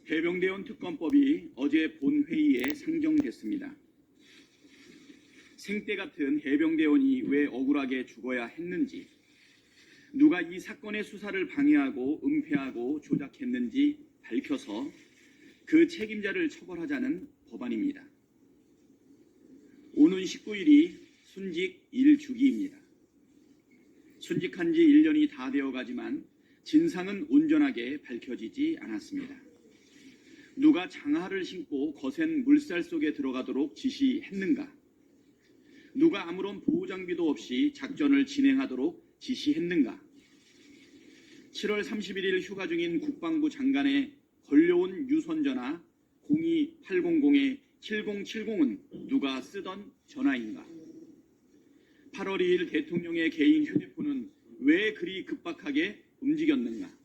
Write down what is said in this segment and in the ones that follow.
해병대원 특검법이 어제 본회의에 상정됐습니다. 생때 같은 해병대원이 왜 억울하게 죽어야 했는지, 누가 이 사건의 수사를 방해하고 은폐하고 조작했는지 밝혀서 그 책임자를 처벌하자는 법안입니다. 오는 19일이 순직 1주기입니다. 순직한 지 1년이 다 되어가지만 진상은 온전하게 밝혀지지 않았습니다. 누가 장화를 신고 거센 물살 속에 들어가도록 지시했는가? 누가 아무런 보호장비도 없이 작전을 진행하도록 지시했는가? 7월 31일 휴가 중인 국방부 장관의 걸려온 유선전화 02800-7070은 누가 쓰던 전화인가? 8월 2일 대통령의 개인 휴대폰은 왜 그리 급박하게 움직였는가?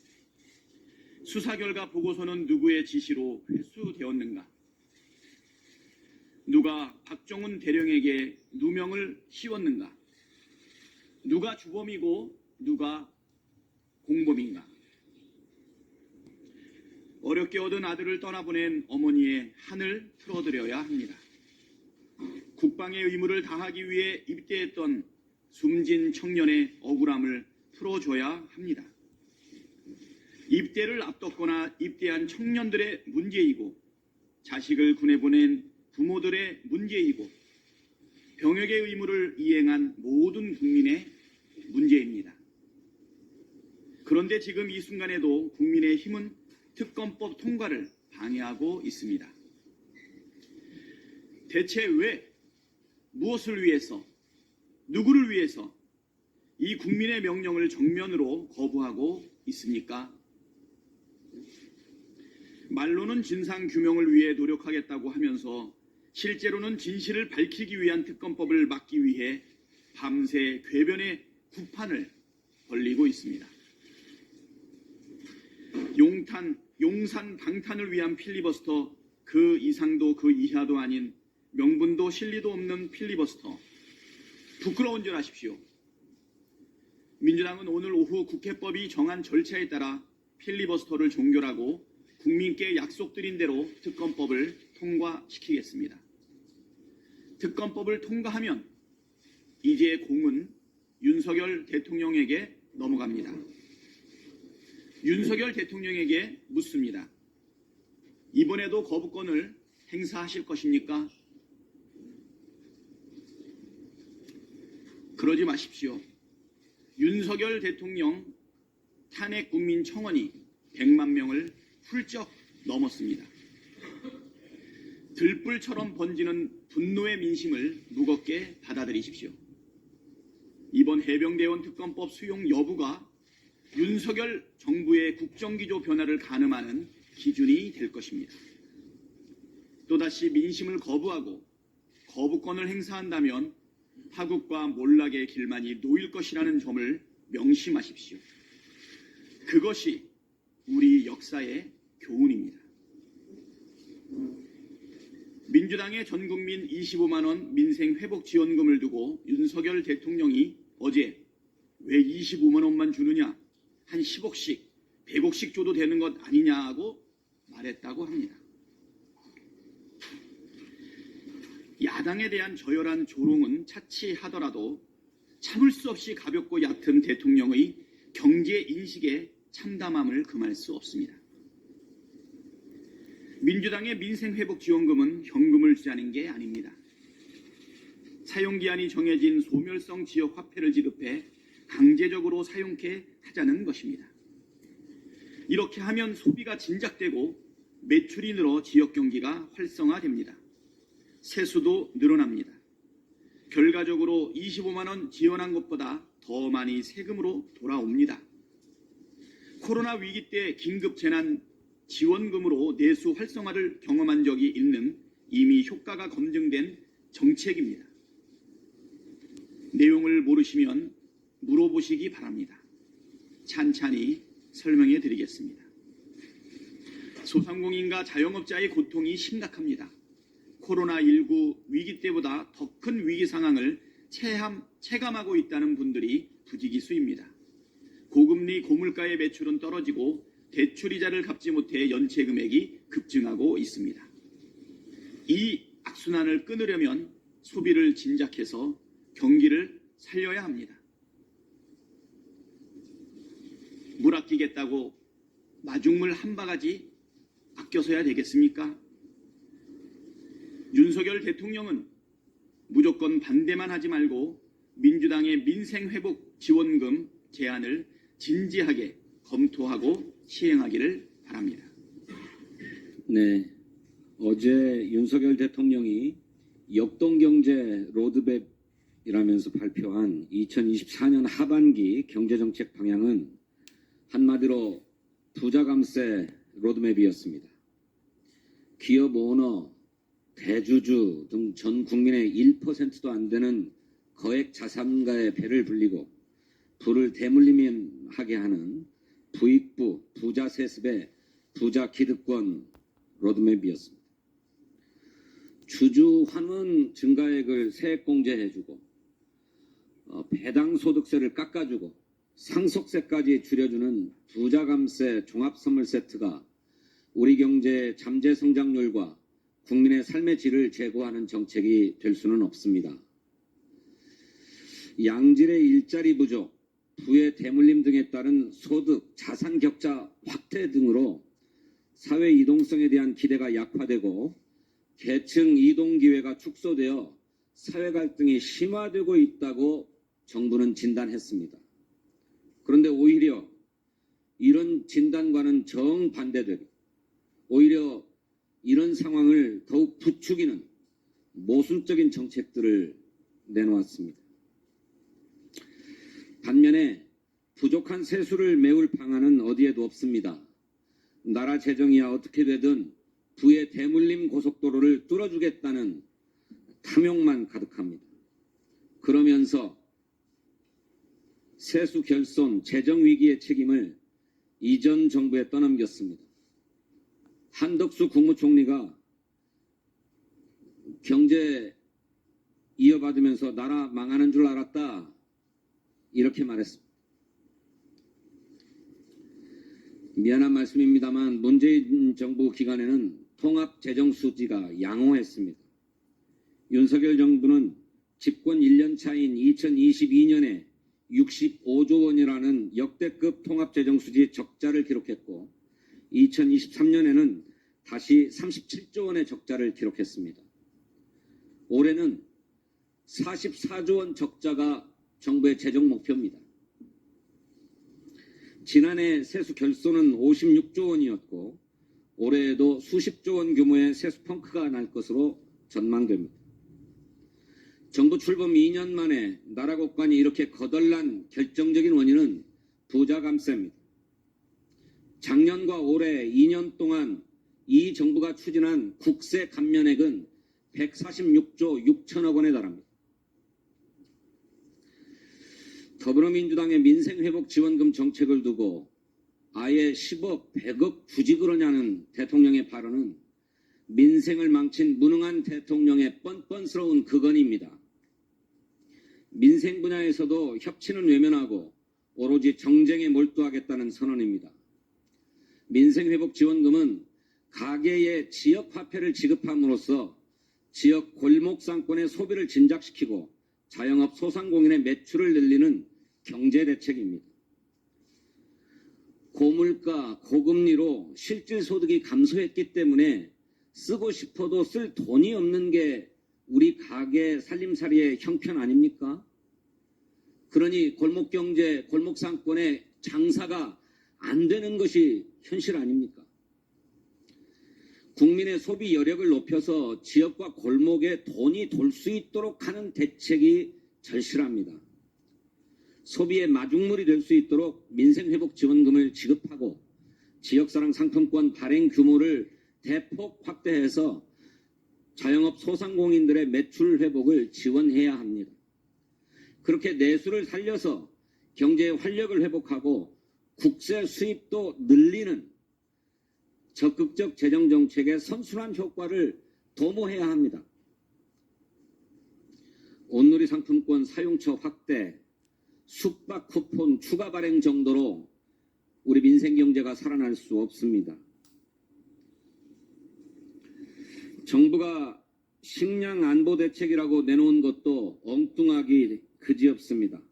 수사 결과 보고서는 누구의 지시로 회수되었는가? 누가 박정훈 대령에게 누명을 씌웠는가? 누가 주범이고 누가 공범인가? 어렵게 얻은 아들을 떠나보낸 어머니의 한을 풀어드려야 합니다. 국방의 의무를 다하기 위해 입대했던 숨진 청년의 억울함을 풀어줘야 합니다. 입대를 앞뒀거나 입대한 청년들의 문제이고, 자식을 군에 보낸 부모들의 문제이고, 병역의 의무를 이행한 모든 국민의 문제입니다. 그런데 지금 이 순간에도 국민의힘은 특검법 통과를 방해하고 있습니다. 대체 왜, 무엇을 위해서, 누구를 위해서 이 국민의 명령을 정면으로 거부하고 있습니까? 말로는 진상규명을 위해 노력하겠다고 하면서 실제로는 진실을 밝히기 위한 특검법을 막기 위해 밤새 궤변의 구판을 벌리고 있습니다. 용산 방탄을 위한 필리버스터, 그 이상도 그 이하도 아닌 명분도 실리도 없는 필리버스터, 부끄러운 줄 아십시오. 민주당은 오늘 오후 국회법이 정한 절차에 따라 필리버스터를 종결하고 국민께 약속드린 대로 특검법을 통과시키겠습니다. 특검법을 통과하면 이제 공은 윤석열 대통령에게 넘어갑니다. 윤석열 대통령에게 묻습니다. 이번에도 거부권을 행사하실 것입니까? 그러지 마십시오. 윤석열 대통령 탄핵 국민 청원이 100만 명을 훌쩍 넘었습니다. 들불처럼 번지는 분노의 민심을 무겁게 받아들이십시오. 이번 해병대원 특검법 수용 여부가 윤석열 정부의 국정기조 변화를 가늠하는 기준이 될 것입니다. 또다시 민심을 거부하고 거부권을 행사한다면 파국과 몰락의 길만이 놓일 것이라는 점을 명심하십시오. 그것이 우리 역사의 교훈입니다. 민주당의 전국민 25만 원 민생회복지원금을 두고 윤석열 대통령이 어제 왜 25만 원만 주느냐, 한 10억씩, 100억씩 줘도 되는 것 아니냐고 말했다고 합니다. 야당에 대한 저열한 조롱은 차치하더라도 참을 수 없이 가볍고 얕은 대통령의 경제 인식에 참담함을 금할 수 없습니다. 민주당의 민생회복지원금은 현금을 주자는 게 아닙니다. 사용기한이 정해진 소멸성 지역 화폐를 지급해 강제적으로 사용케 하자는 것입니다. 이렇게 하면 소비가 진작되고 매출이 늘어 지역 경기가 활성화됩니다. 세수도 늘어납니다. 결과적으로 25만 원 지원한 것보다 더 많이 세금으로 돌아옵니다. 코로나 위기 때 긴급 재난 지원금으로 내수 활성화를 경험한 적이 있는 이미 효과가 검증된 정책입니다. 내용을 모르시면 물어보시기 바랍니다. 찬찬히 설명해 드리겠습니다. 소상공인과 자영업자의 고통이 심각합니다. 코로나19 위기 때보다 더 큰 위기 상황을 체감하고 있다는 분들이 부지기수입니다. 고금리 고물가의 매출은 떨어지고 대출이자를 갚지 못해 연체 금액이 급증하고 있습니다. 이 악순환을 끊으려면 소비를 진작해서 경기를 살려야 합니다. 물 아끼겠다고 마중물 한 바가지 아껴서야 되겠습니까? 윤석열 대통령은 무조건 반대만 하지 말고 민주당의 민생회복 지원금 제안을 진지하게 검토하고 시행하기를 바랍니다. 네, 어제 윤석열 대통령이 역동경제 로드맵이라면서 발표한 2024년 하반기 경제정책 방향은 한마디로 부자 감세 로드맵이었습니다. 기업 오너, 대주주 등 전 국민의 1%도 안 되는 거액 자산가의 배를 불리고 부를 대물림하게 하는 부익부, 부자 세습의 부자 기득권 로드맵이었습니다. 주주 환원 증가액을 세액공제해주고 배당 소득세를 깎아주고 상속세까지 줄여주는 부자 감세 종합선물 세트가 우리 경제의 잠재 성장률과 국민의 삶의 질을 제고하는 정책이 될 수는 없습니다. 양질의 일자리 부족, 부의 대물림 등에 따른 소득, 자산 격차 확대 등으로 사회 이동성에 대한 기대가 약화되고 계층 이동 기회가 축소되어 사회 갈등이 심화되고 있다고 정부는 진단했습니다. 그런데 오히려 이런 진단과는 정반대되고 오히려 이런 상황을 더욱 부추기는 모순적인 정책들을 내놓았습니다. 반면에 부족한 세수를 메울 방안은 어디에도 없습니다. 나라 재정이야 어떻게 되든 부의 대물림 고속도로를 뚫어주겠다는 탐욕만 가득합니다. 그러면서 세수 결손, 재정 위기의 책임을 이전 정부에 떠넘겼습니다. 한덕수 국무총리가 경제 이어받으면서 나라 망하는 줄 알았다 이렇게 말했습니다. 미안한 말씀입니다만 문재인 정부 기간에는 통합재정수지가 양호했습니다. 윤석열 정부는 집권 1년 차인 2022년에 65조 원이라는 역대급 통합재정수지 적자를 기록했고 2023년에는 다시 37조 원의 적자를 기록했습니다. 올해는 44조 원 적자가 정부의 재정 목표입니다. 지난해 세수 결손은 56조 원이었고 올해에도 수십조 원 규모의 세수 펑크가 날 것으로 전망됩니다. 정부 출범 2년 만에 나라 국간이 이렇게 거덜난 결정적인 원인은 부자 감세입니다. 작년과 올해 2년 동안 이 정부가 추진한 국세 감면액은 146조 6천억 원에 달합니다. 더불어민주당의 민생회복 지원금 정책을 두고 아예 10억, 100억 주지 그러냐는 대통령의 발언은 민생을 망친 무능한 대통령의 뻔뻔스러운 극언입니다. 민생 분야에서도 협치는 외면하고 오로지 정쟁에 몰두하겠다는 선언입니다. 민생회복 지원금은 가계의 지역화폐를 지급함으로써 지역 골목상권의 소비를 진작시키고 자영업 소상공인의 매출을 늘리는 경제대책입니다. 고물가, 고금리로 실질소득이 감소했기 때문에 쓰고 싶어도 쓸 돈이 없는 게 우리 가게 살림살이의 형편 아닙니까? 그러니 골목경제, 골목상권의 장사가 안 되는 것이 현실 아닙니까? 국민의 소비 여력을 높여서 지역과 골목에 돈이 돌 수 있도록 하는 대책이 절실합니다. 소비의 마중물이 될 수 있도록 민생회복 지원금을 지급하고 지역사랑 상품권 발행 규모를 대폭 확대해서 자영업 소상공인들의 매출 회복을 지원해야 합니다. 그렇게 내수를 살려서 경제의 활력을 회복하고 국세 수입도 늘리는 적극적 재정정책의 선순환 효과를 도모해야 합니다. 온누리 상품권 사용처 확대, 숙박 쿠폰 추가 발행 정도로 우리 민생 경제가 살아날 수 없습니다. 정부가 식량 안보 대책이라고 내놓은 것도 엉뚱하기 그지없습니다.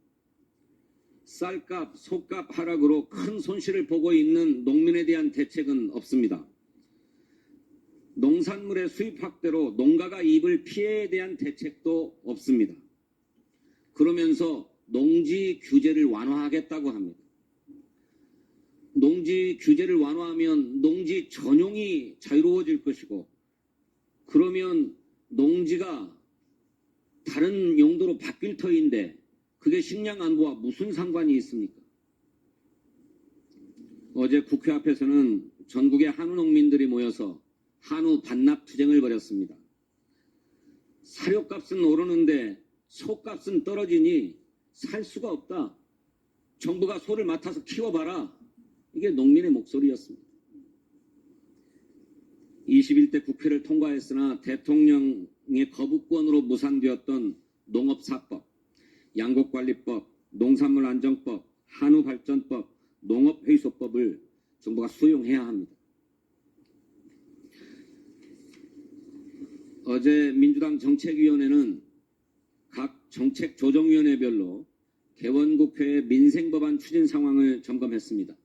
쌀값, 소값 하락으로 큰 손실을 보고 있는 농민에 대한 대책은 없습니다. 농산물의 수입 확대로 농가가 입을 피해에 대한 대책도 없습니다. 그러면서 농지 규제를 완화하겠다고 합니다. 농지 규제를 완화하면 농지 전용이 자유로워질 것이고, 그러면 농지가 다른 용도로 바뀔 터인데 그게 식량 안보와 무슨 상관이 있습니까? 어제 국회 앞에서는 전국의 한우 농민들이 모여서 한우 반납 투쟁을 벌였습니다. 사료값은 오르는데 소값은 떨어지니 살 수가 없다. 정부가 소를 맡아서 키워봐라. 이게 농민의 목소리였습니다. 21대 국회를 통과했으나 대통령의 거부권으로 무산되었던 농업사법, 양곡관리법, 농산물안정법, 한우발전법, 농업회의소법을 정부가 수용해야 합니다. 어제 민주당 정책위원회는 각 정책조정위원회별로 개원국회의 민생법안 추진 상황을 점검했습니다.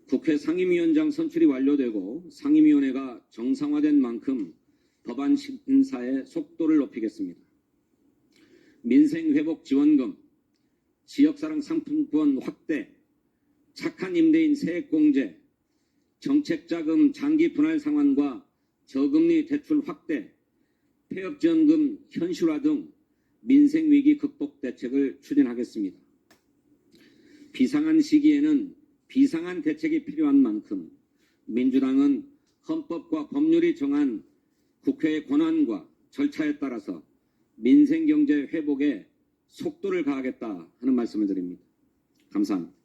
국회 상임위원장 선출이 완료되고 상임위원회가 정상화된 만큼 법안 심사의 속도를 높이겠습니다. 민생회복지원금, 지역사랑 상품권 확대, 착한 임대인 세액공제, 정책자금 장기 분할 상환과 저금리 대출 확대, 폐업지원금 현실화 등 민생위기 극복 대책을 추진하겠습니다. 비상한 시기에는 비상한 대책이 필요한 만큼 민주당은 헌법과 법률이 정한 국회의 권한과 절차에 따라서 민생경제 회복에 속도를 가하겠다 하는 말씀을 드립니다. 감사합니다.